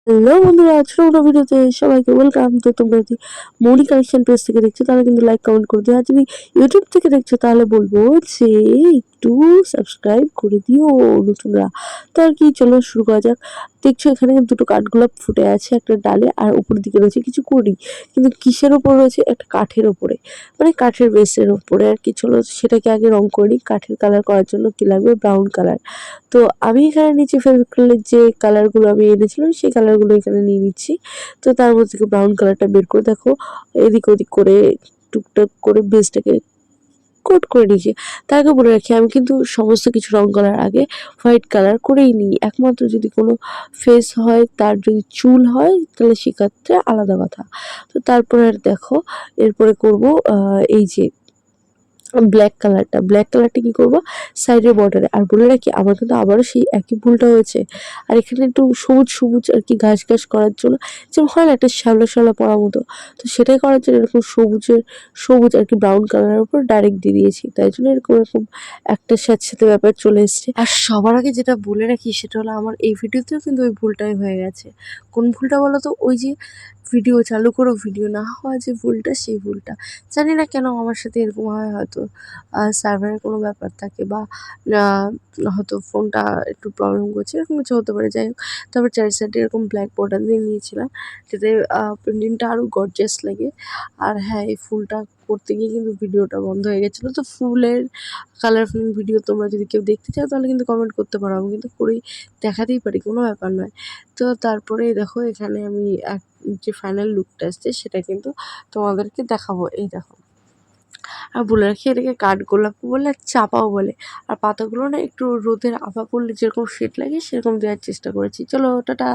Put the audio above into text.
Hello বন্ধুরা, ছোট ভিডিওতে সবাইকে ওয়েলকাম। তো তোমরা যদি মৌরি কালেকশন পেজ থেকে দেখছো তাহলে কিন্তু লাইক কমেন্ট করে দিও, আর যদি ইউটিউব থেকে দেখছো তাহলে বলবো যে একটু সাবস্ক্রাইব করে দিও নতুনরা। তো আর কি, চলো শুরু করা যাক। দেখছো এখানে কিন্তু দুটো কাঠগোলাপ ফুটে আছে একটা ডালে, আর উপর দিকে রয়েছে কিছু কড়ি, কিন্তু কিসের ওপর রয়েছে? একটা কাঠের ওপরে, মানে কাঠের বেসের ওপরে আর কি। চলো সেটাকে আগে রং করে নিই। কাঠের কালার করার জন্য কি লাগবে? Brown colour. তো আমি এখানে নিচে ফেব্রিক কালারের যে কালারগুলো আমি এনেছিলাম সেই কালারগুলো এখানে নিয়ে নিচ্ছি। তো তার মধ্যে থেকে ব্রাউন কালারটা বের করে দেখো এদিক ওদিক করে টুকটাক করে বেসটাকে কোট করে নিয়েছি। তার আগে বলে রাখি, আমি কিন্তু সমস্ত কিছু রং করার আগে হোয়াইট কালার করেই নিই। একমাত্র যদি কোনো ফেস হয়, তার যদি চুল হয় তাহলে সেক্ষেত্রে আলাদা কথা। তো তারপরে আর দেখো এরপরে করব এই যে ব্ল্যাক কালারটা কি করব সাইডের বর্ডারে। আর বলে রাখি, আমার কিন্তু আবারও সেই একই ভুলটা হয়েছে। আর এখানে একটু সবুজ সবুজ আর কি ঘাস ঘাস করার জন্য, যেমন হয় না একটা শ্যাওলা শ্যাওলা পড়া মতো, তো সেটাই করার জন্য এরকম সবুজ আর কি ব্রাউন কালারের উপর ডাইরেক্ট দিয়ে দিয়েছি। তাই জন্য এরকম একটা স্যাঁতস্যাঁতে ব্যাপার চলে এসছে। আর সবার আগে যেটা বলে রাখি সেটা হলো, আমার এই ভিডিওতেও কিন্তু ওই ভুলটাই হয়ে গেছে। কোন ভুলটা বলো তো? ওই যে ভিডিও চালু করো, ভিডিও না হওয়া যে ভুলটা, সেই ভুলটা। জানি না কেন আমার সাথে এরকম হয়, হয়তো সার্ভারের কোনো ব্যাপার থাকে, বা হয়তো ফোনটা একটু প্রবলেম করছে, এরকম কিছু হতে পারে। যাই হোক, তারপর চারি সাইডে এরকম ব্ল্যাক বর্ডার দিয়ে নিয়েছিলাম, যাতে পেন্টিংটা আরও গর্জিয়াস লাগে। আর হ্যাঁ, এই ফুলটা করতে গিয়ে কিন্তু ভিডিওটা বন্ধ হয়ে গেছিলো। তো ফুলের কালারফুল ভিডিও তোমরা যদি কেউ দেখতে চাও তাহলে কিন্তু কমেন্ট করতে পারো, আমি কিন্তু করেই দেখাতেই পারি, কোনো ব্যাপার নয়। তো তারপরে দেখো এখানে আমি যে ফাইনাল লুকটা আসছে সেটা কিন্তু তোমাদেরকে দেখাবো। এই দেখো, আর বলে রাখি, এটাকে কাঠগোলাপও বলে আর চাপাও বলে। আর পাতাগুলো না একটু রোদের আভা পড়লে যেরকম শেড লাগে সেরকম দেওয়ার চেষ্টা করেছি। চলো টাটা।